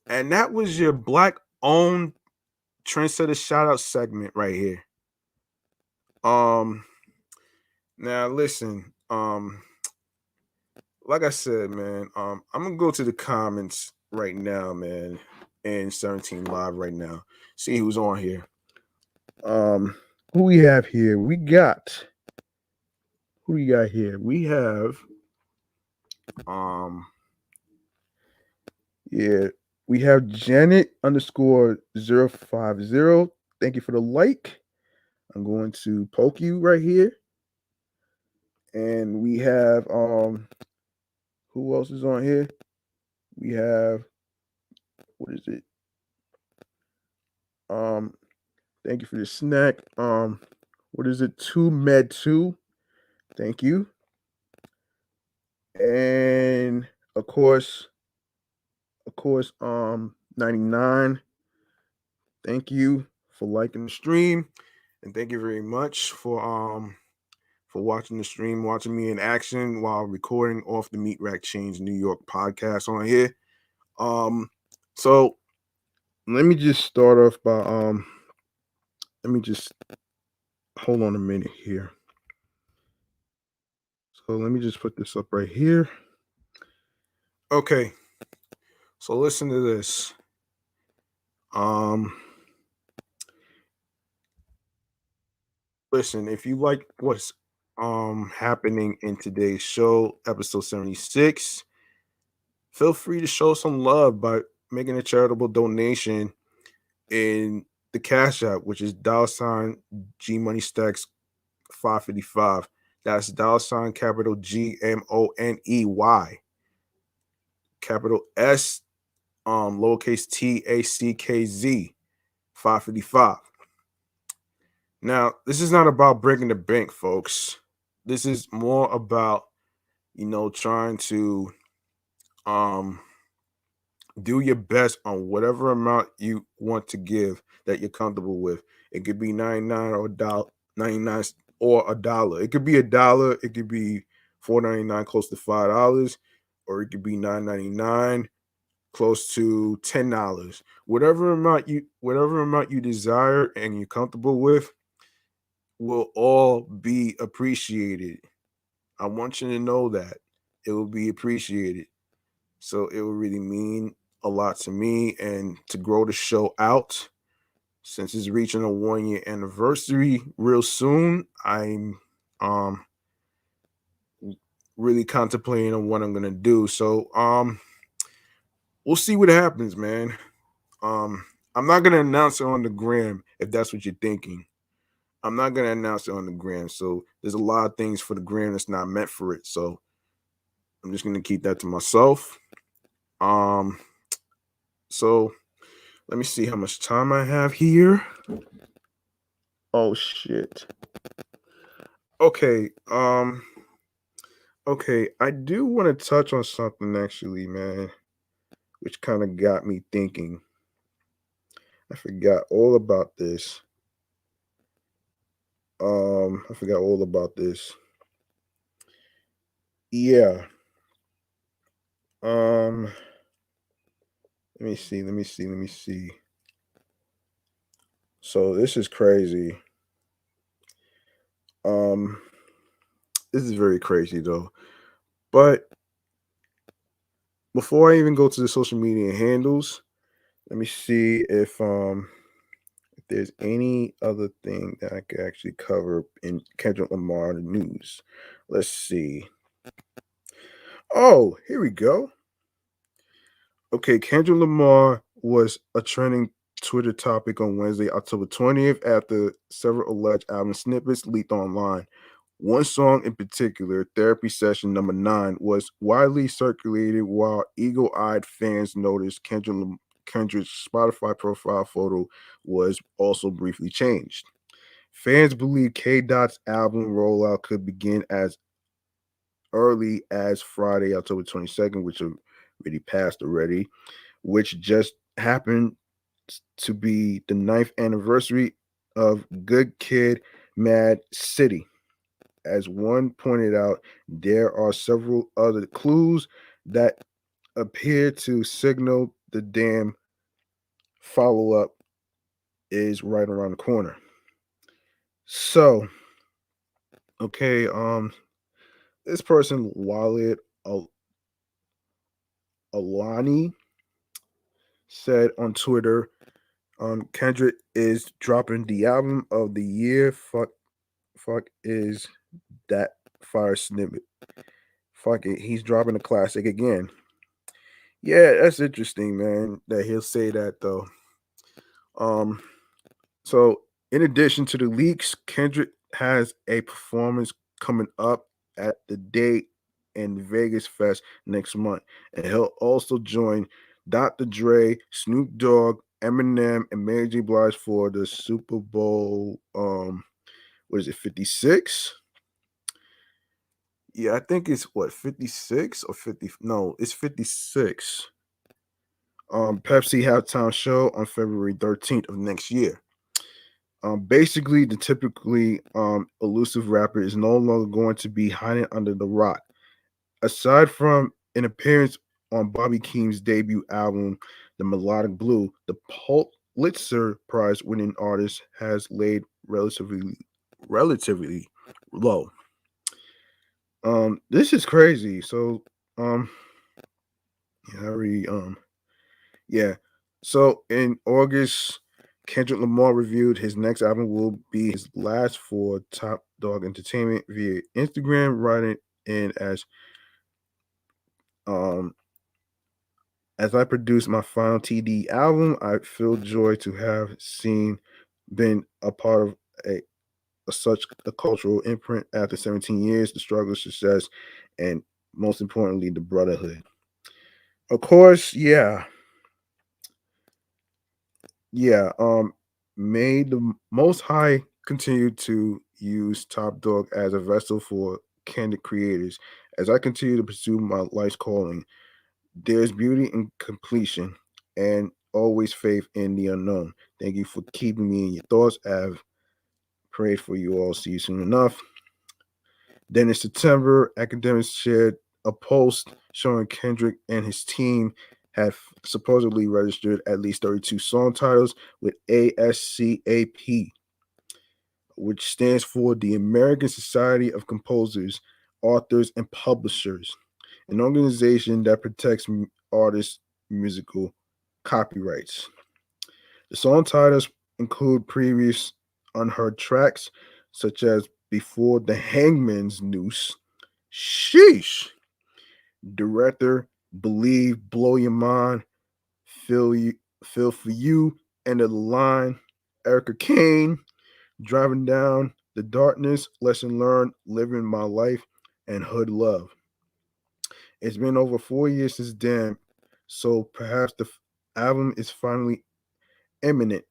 And that was your black owned trendsetter shout out segment right here. Um Now listen, like I said, man, I'm gonna go to the comments right now, man, and 17 live right now. See who's on here. Who we have here? Who we got here? We have um yeah, we have Janet underscore 050. Thank you for the like. I'm going to poke you right here. And we have who else is on here? We have what is it? Um Thank you for the snack. What is it? 2med2. Thank you. And of course, 99. Thank you for liking the stream. And thank you very much for watching the stream, watching me in action while recording off the Meat Rack Chainz New York podcast on here. So let me just start off by let me just hold on a minute here. So let me just put this up right here. Okay. So listen to this. Um, Listen, if you like what's happening in today's show, episode 76, feel free to show some love by making a charitable donation in the Cash App, which is $ G Money Stacks 555. That's capital GMONEY, capital S, lowercase TACKZ 555. Now, this is not about breaking the bank, folks. This is more about, trying to um do your best on whatever amount you want to give that you're comfortable with. It could be 99 or a dollar, 99 or a dollar. It could be a dollar, it could be 4.99, close to $5, or it could be 9.99, close to $10. Whatever amount you desire and you're comfortable with will all be appreciated. I want you to know that it will be appreciated. So it will really mean a lot to me, and to grow the show out, since it's reaching a 1 year anniversary real soon. I'm um really contemplating on what I'm gonna do. So we'll see what happens, man. Um I'm not gonna announce it on the gram if that's what you're thinking. I'm not gonna announce it on the gram. So there's a lot of things for the gram that's not meant for it. So I'm just gonna keep that to myself. Um so let me see how much time I have here. Oh shit. Okay. Okay, I do want to touch on something actually, man, which kind of got me thinking. I forgot all about this. I forgot all about this. Yeah. Um, let me see. So this is crazy. Um, this is very crazy though. But before I even go to the social media handles, let me see if there's any other thing that I could actually cover in Kendrick Lamar news. Let's see. Oh, here we go. Okay, Kendrick Lamar was a trending Twitter topic on Wednesday, October 20th, after several alleged album snippets leaked online. One song in particular, Therapy Session Number 9, was widely circulated, while eagle eyed fans noticed Kendrick's Spotify profile photo was also briefly changed. Fans believe K Dot's album rollout could begin as early as Friday, October 22nd, which already passed already, which just happened to be the ninth anniversary of Good Kid, Mad City. As one pointed out, there are several other clues that appear to signal the damn follow up is right around the corner. So, okay, this person, Walid Alani, said on Twitter, Kendrick is dropping the album of the year. Fuck is that fire snippet. Fuck it, he's dropping a classic again. Yeah, that's interesting, man. That he'll say that though. Um, so in addition to the leaks, Kendrick has a performance coming up at the Date and Vegas Fest next month, and he'll also join Dr. Dre, Snoop Dogg, Eminem, and Mary J. Blige for the Super Bowl. What is it, 56? Yeah, I think it's what, 56 or 50? No, it's 56. Pepsi halftime show on February 13th of next year. Basically, the typically elusive rapper is no longer going to be hiding under the rock. Aside from an appearance on Bobby Keem's debut album, The Melodic Blue, the Pulitzer Prize winning artist has laid relatively low. This is crazy. So, yeah, I already Yeah. So in August, Kendrick Lamar reviewed his next album will be his last for Top Dog Entertainment via Instagram, writing in um as I produce my final TD album, I feel joy to have been a part of such a cultural imprint after 17 years, the struggle, success, and most importantly, the brotherhood. Of course, yeah. May the Most High continue to use Top Dog as a vessel for candid creators. As I continue to pursue my life's calling, there's beauty in completion and always faith in the unknown. Thank you for keeping me in your thoughts. I've prayed for you all. See you soon enough. Then in September, academics shared a post showing Kendrick and his team have supposedly registered at least 32 song titles with ASCAP, which stands for the American Society of Composers, Authors, and Publishers, an organization that protects artists' musical copyrights. The song titles include previous unheard tracks, such as Before the Hangman's Noose, Sheesh, Director, Believe, Blow Your Mind, Feel You, Feel for You, End of the Line, Erica Kane, Driving Down the Darkness, Lesson Learned, Living My Life, and Hood Love. It's been over 4 years since Damn, so perhaps the album is finally imminent.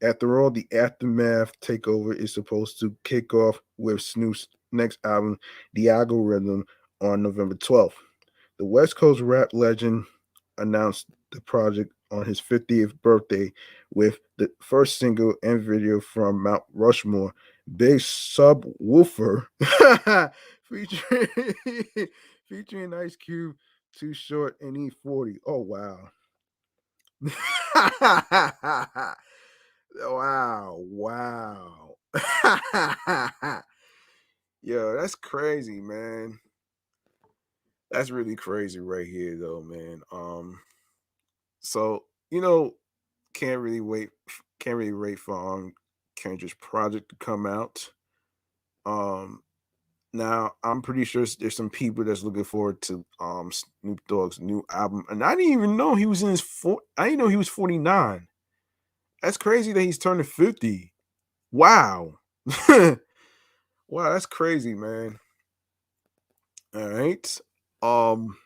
After all, the Aftermath takeover is supposed to kick off with Snoop's next album, The Algorithm, on November 12th. The West Coast rap legend announced the project on his 50th birthday with the first single and video from Mount Rushmore, Big Subwoofer, featuring, featuring Ice Cube, Too Short, and E40. Oh, wow. Wow. Yo, that's crazy, man. That's really crazy right here though, man. So can't really wait for Kendrick's project to come out. Um Now I'm pretty sure there's some people that's looking forward to Snoop Dogg's new album. And I didn't even know he was in I didn't know he was 49. That's crazy that he's turning 50. Wow. Wow, that's crazy, man. All right. Um,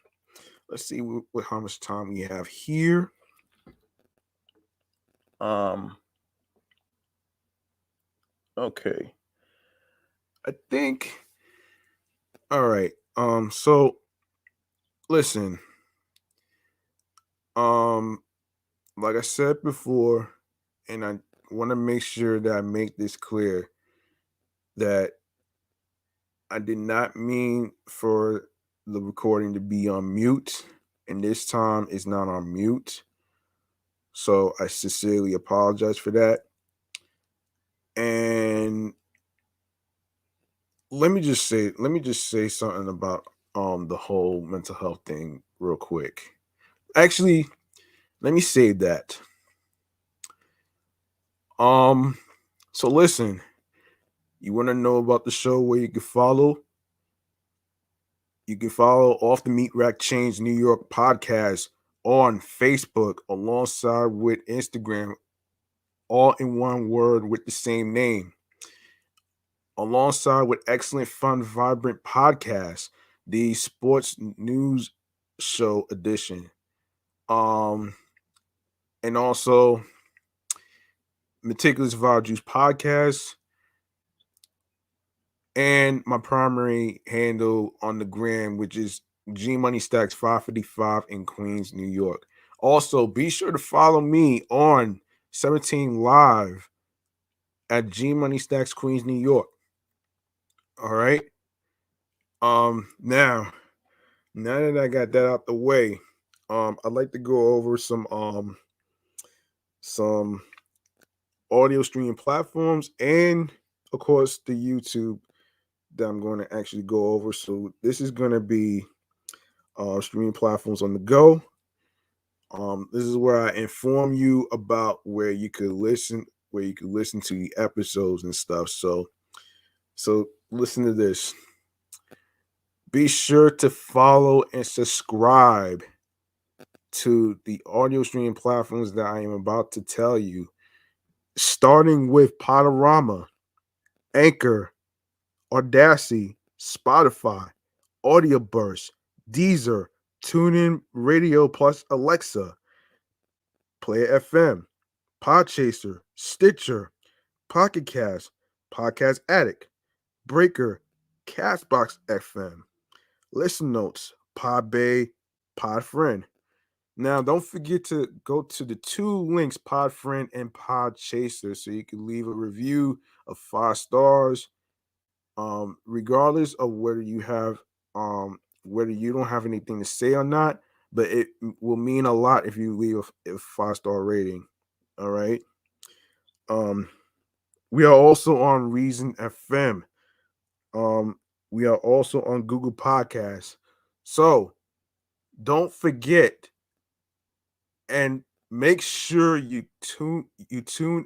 let's see how much time we have here. Um, okay. I think all right. So listen, um, like I said before, and I want to make sure that I make this clear that I did not mean for the recording to be on mute, and this time it's not on mute. So I sincerely apologize for that. And let me just say something about the whole mental health thing real quick. Actually, let me save that. Um so listen, you want to know about the show where you can follow Off the Meat Rack Chainz New York podcast on Facebook alongside with Instagram, all in one word with the same name, alongside with Excellent Fun Vibrant Podcast, the sports news show edition. Um and also Meticulous Vibe Juice Podcast, and my primary handle on the gram, which is G Money Stacks 555 in Queens, New York. Also, be sure to follow me on 17 Live at G Money Stacks Queens, New York. All right. Now that I got that out the way, I'd like to go over some audio streaming platforms and of course the YouTube that I'm going to actually go over. So this is going to be streaming platforms on the go. This is where I inform you about where you could listen to the episodes and stuff. So listen to this. Be sure to follow and subscribe to the audio streaming platforms that I am about to tell you, starting with Podorama, Anchor, Audacity, Spotify, Audio Burst, Deezer, TuneIn Radio plus Alexa, Player FM, Podchaser, Stitcher, Pocket Cast, Podcast Addict, Breaker, Castbox FM, Listen Notes, Podbay, Podfriend. Now, don't forget to go to the two links, Podfriend and Podchaser, so you can leave a review of 5 stars. Regardless of whether you don't have anything to say or not, but it will mean a lot if you leave a 5 star rating. All right. Um, we are also on Reason FM. Um, we are also on Google Podcasts. So don't forget and make sure you tune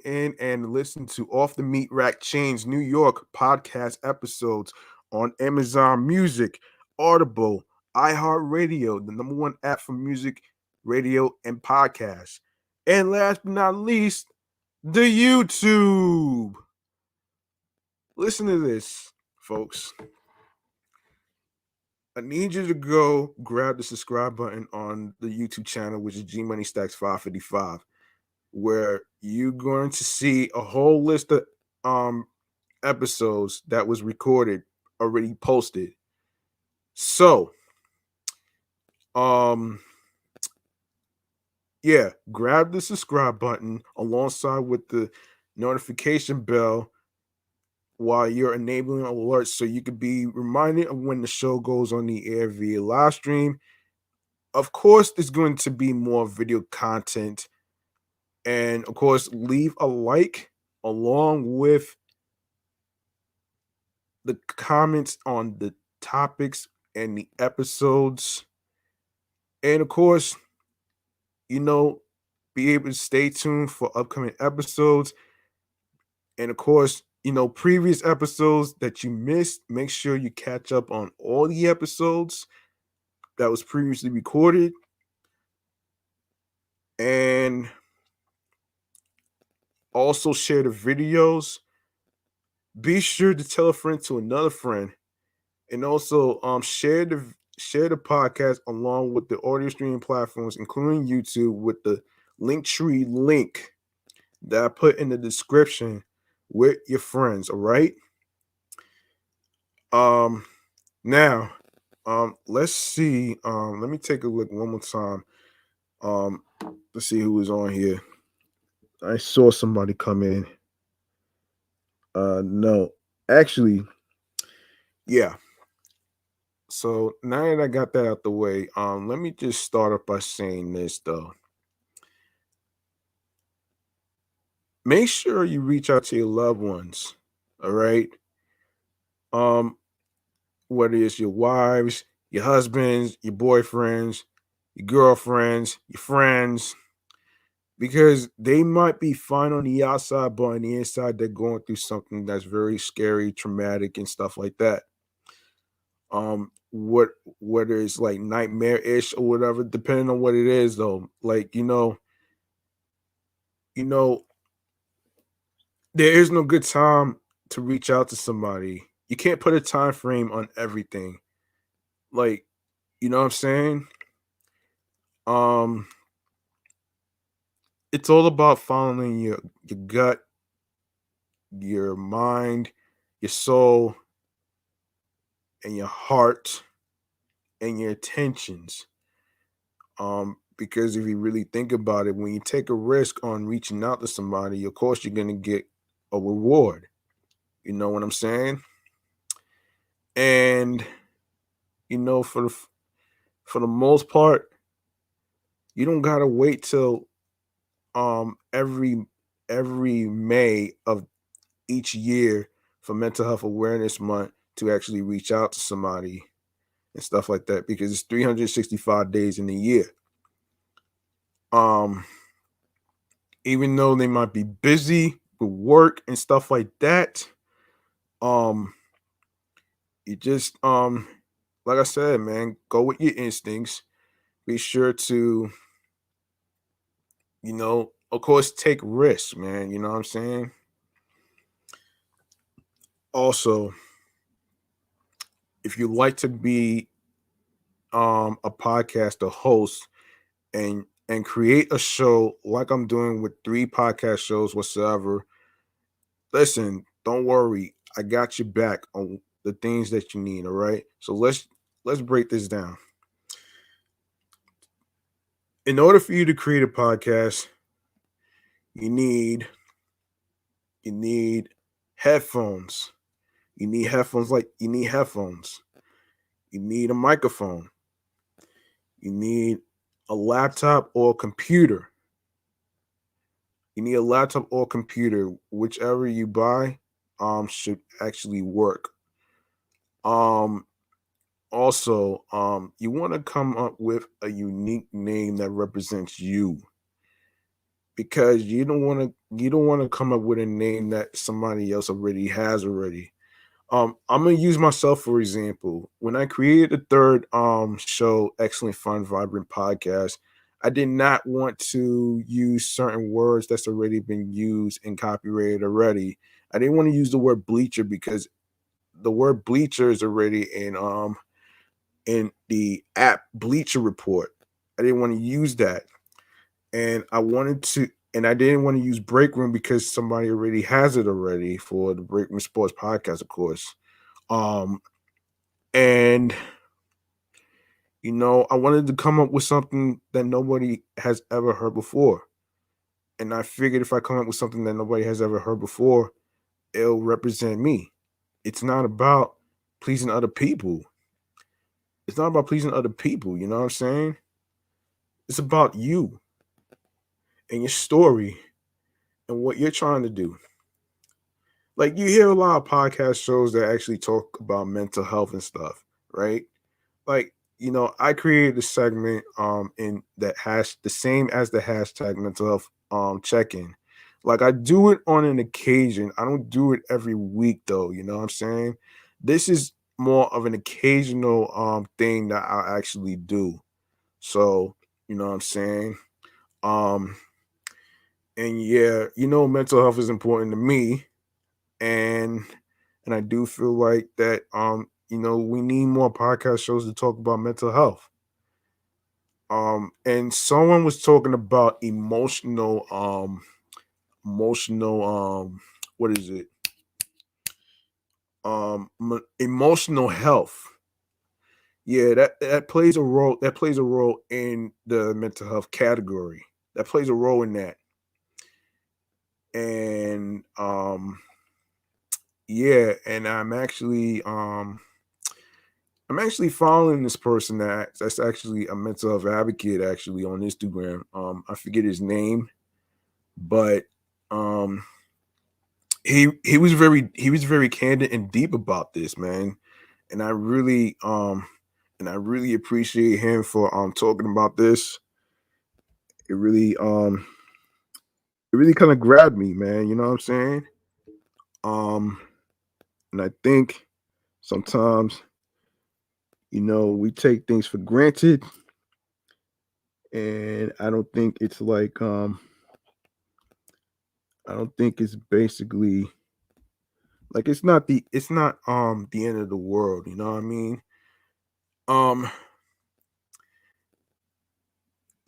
in and listen to Off the Meat Rack Chainz New York podcast episodes on Amazon Music, Audible, iHeartRadio, the number one app for music, radio, and podcasts. And last but not least, the YouTube. Listen to this, folks. I need you to go grab the subscribe button on the YouTube channel, which is G Money Stacks 555, where you're going to see a whole list of episodes that was recorded, already posted. So, yeah, grab the subscribe button alongside with the notification bell while you're enabling alerts so you could be reminded of when the show goes on the air via live stream. Of course, there's going to be more video content. And of course, leave a like along with the comments on the topics and the episodes. And of course, be able to stay tuned for upcoming episodes. And of course, previous episodes that you missed, make sure you catch up on all the episodes that was previously recorded. And also share the videos. Be sure to tell a friend to another friend. And also share the podcast along with the audio streaming platforms, including YouTube, with the Linktree link that I put in the description with your friends. All right. Now, let's see. Let me take a look one more time. Let's see who is on here. I saw somebody come in. No, actually, yeah. So now that I got that out the way, let me just start off by saying this though. Make sure you reach out to your loved ones. All right. Um, whether it's your wives, your husbands, your boyfriends, your girlfriends, your friends, because they might be fine on the outside, but on the inside, they're going through something that's very scary, traumatic, and stuff like that. Whether it's like nightmare-ish or whatever, depending on what it is, though. Like, you know, there is no good time to reach out to somebody. You can't put a time frame on everything. Like, you know what I'm saying? Um, it's all about following your gut, your mind, your soul, and your heart and your intentions. Because if you really think about it, when you take a risk on reaching out to somebody, of course you're gonna get a reward. You know what I'm saying? And for the most part, you don't gotta wait till every May of each year for Mental Health Awareness Month to actually reach out to somebody and stuff like that, because it's 365 days in a year. Um, even though they might be busy with work and stuff like that, um, you just like I said, man, go with your instincts. Be sure to, of course, take risks, man. You know what I'm saying? Also, if you like to be a podcast, a host, and create a show like I'm doing with 3 podcast shows whatsoever, listen, don't worry. I got you back on the things that you need, all right? So let's break this down. In order for you to create a podcast, you need you need headphones. You need headphones. You need a microphone. You need a laptop or a computer. You need a laptop or computer, whichever you buy, should actually work. Um, Also, you want to come up with a unique name that represents you, because you don't want to come up with a name that somebody else already has already. I'm gonna use myself for example. When I created the third show, Excellent Fun Vibrant Podcast, I did not want to use certain words that's already been used and copyrighted already. I didn't want to use the word bleacher because the word bleacher is already in the app Bleacher Report. I didn't want to use that. And I didn't want to use break room because somebody already has it already for the Break Room Sports Podcast, of course. Um, and I wanted to come up with something that nobody has ever heard before. And I figured if I come up with something that nobody has ever heard before, it'll represent me. It's not about pleasing other people. It's not about pleasing other people, you know what I'm saying? It's about you and your story and what you're trying to do. Like you hear a lot of podcast shows that actually talk about mental health and stuff, right? Like, I created a segment in that has the same as the hashtag mental health check-in. Like I do it on an occasion. I don't do it every week though, you know what I'm saying? This is more of an occasional thing that I actually do. So, you know what I'm saying? Um and yeah, mental health is important to me, and I do feel like that we need more podcast shows to talk about mental health. And someone was talking about emotional what is it? Emotional health. Yeah, that plays a role. That plays a role in the mental health category. That plays a role in that. And yeah, and I'm actually following this person that's actually a mental health advocate actually on Instagram. I forget his name, but um he was very candid and deep about this, man. And I really appreciate him for talking about this. It really kind of grabbed me, man. You know what I'm saying? Um and I think sometimes, we take things for granted, and I don't think it's basically like it's not the end of the world, you know what I mean? Um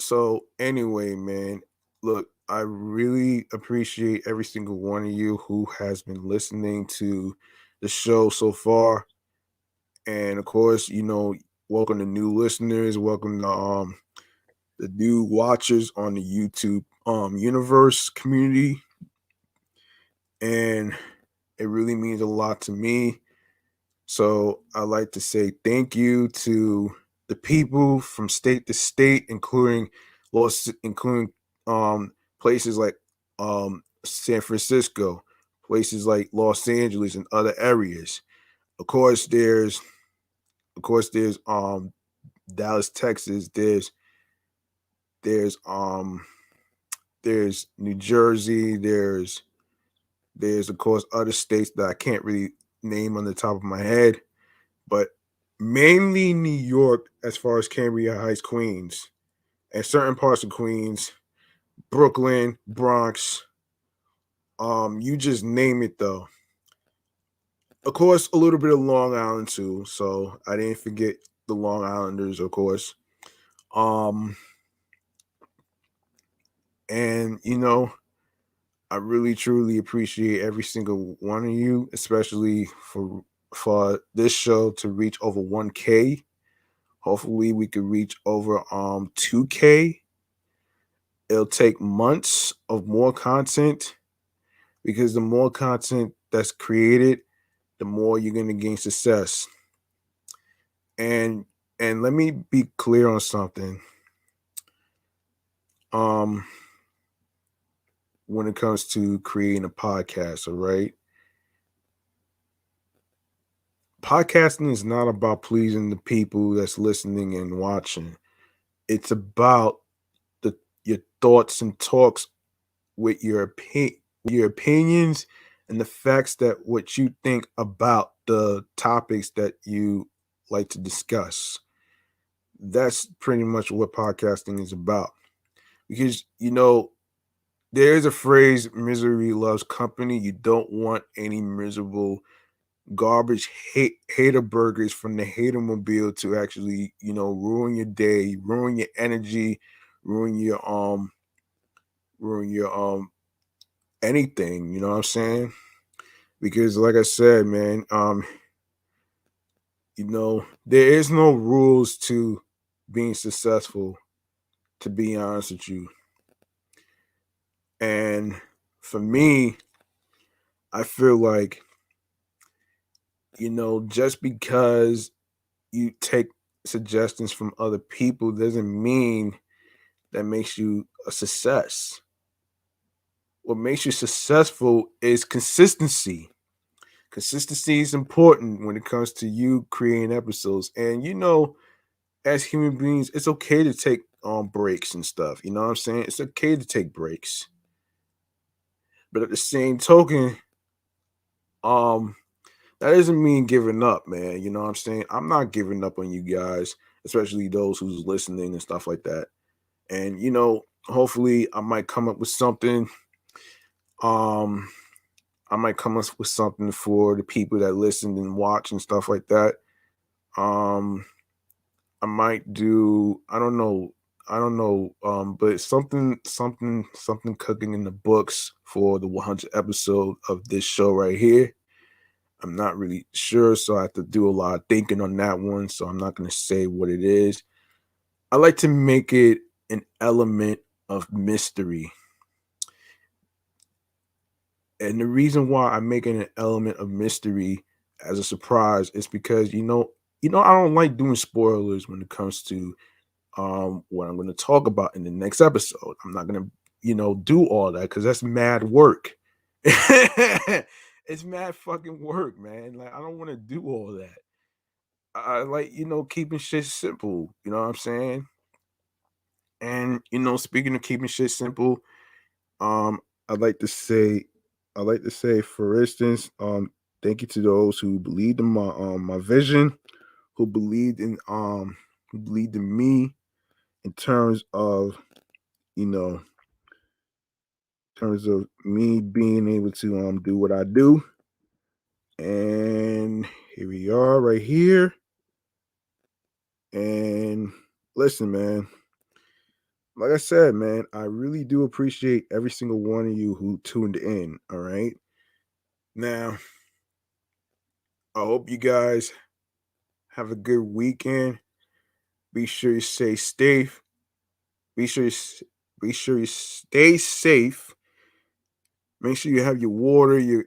so anyway, man, look, I really appreciate every single one of you who has been listening to the show so far. And of course, welcome to new listeners, welcome to the new watchers on the YouTube universe community. And it really means a lot to me. So I like to say thank you to the people from state to state, including places like San Francisco, places like Los Angeles and other areas. Of course, there's Dallas, Texas. There's there's New Jersey, there's of course other states that I can't really name on the top of my head, but mainly New York as far as Cambria Heights, Queens, and certain parts of Queens, Brooklyn, Bronx, you just name it though. Of course, a little bit of Long Island too, so I didn't forget the Long Islanders, of course. Um, and I really truly appreciate every single one of you, especially for this show to reach over 1K. Hopefully we could reach over 2K. It'll take months of more content because the more content that's created, the more you're gonna gain success. And let me be clear on something. Um when it comes to creating a podcast, all right? Podcasting is not about pleasing the people that's listening and watching. It's about your thoughts and talks with your opinions and the facts that what you think about the topics that you like to discuss. That's pretty much what podcasting is about. Because there is a phrase, misery loves company. You don't want any miserable garbage hater burgers from the hater mobile to actually ruin your day, ruin your energy, ruin your anything, you know what I'm saying? Because like I said, man, there is no rules to being successful, to be honest with you. And for me, I feel like just because you take suggestions from other people doesn't mean that makes you a success. What makes you successful is consistency. Consistency is important when it comes to you creating episodes. And as human beings, it's okay to take breaks and stuff. You know what I'm saying? It's okay to take breaks. But at the same token, um, that doesn't mean giving up, man. You know what I'm saying? I'm not giving up on you guys, especially those who's listening and stuff like that. And hopefully I might come up with something. Um, I might come up with something for the people that listen and watch and stuff like that. Um, I might do. I don't know. I don't know. But something cooking in the books for the 100 episode of this show right here. I'm not really sure, so I have to do a lot of thinking on that one. So I'm not going to say what it is. I like to make it an element of mystery. And the reason why I'm making an element of mystery as a surprise is because I don't like doing spoilers when it comes to what I'm going to talk about in the next episode. I'm not going to do all that because that's mad work. It's mad fucking work, man. Like I don't want to do all that. I like keeping shit simple. You know what I'm saying? And speaking of keeping shit simple, um, I'd like to say, for instance, thank you to those who believed in my vision, who believed in me in terms of you know, me being able to do what I do. And here we are right here. And listen, man, like I said, man, I really do appreciate every single one of you who tuned in. All right. Now, I hope you guys have a good weekend. Be sure you stay safe. Be sure you stay safe. Make sure you have your water, your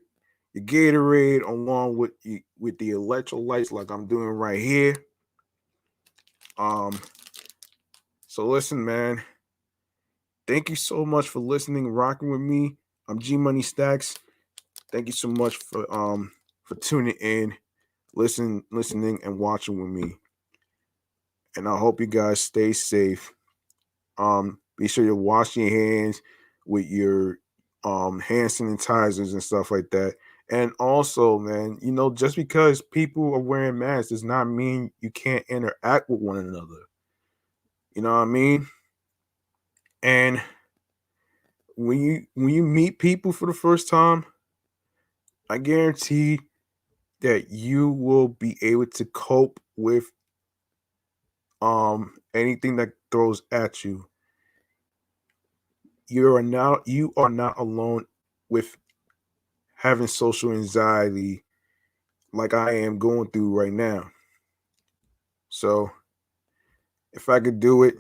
Gatorade, along with the electrolytes, like I'm doing right here. So listen, man. Thank you so much for listening, rocking with me. I'm G Money Stacks. Thank you so much for tuning in, listening, and watching with me. And I hope you guys stay safe. Be sure you're washing your hands with your hand sanitizers and stuff like that. And also, man, just because people are wearing masks does not mean you can't interact with one another. You know what I mean? And when you meet people for the first time, I guarantee that you will be able to cope with anything that throws at you. You are not alone with having social anxiety like I am going through right now. So if I could do it,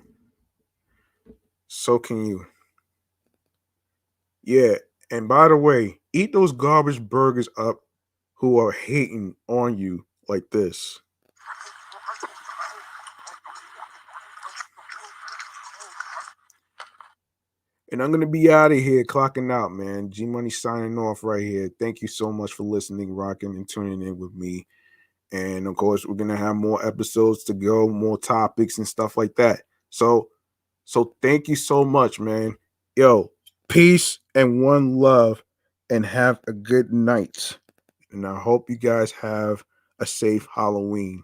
so can you. Yeah. And by the way, eat those garbage burgers up who are hating on you like this. And I'm gonna be out of here, clocking out, man. G Money signing off right here. Thank you so much for listening, rocking, and tuning in with me. And of course, we're gonna have more episodes to go, more topics and stuff like that. So thank you so much, man. Yo, peace and one love, and have a good night. And I hope you guys have a safe Halloween.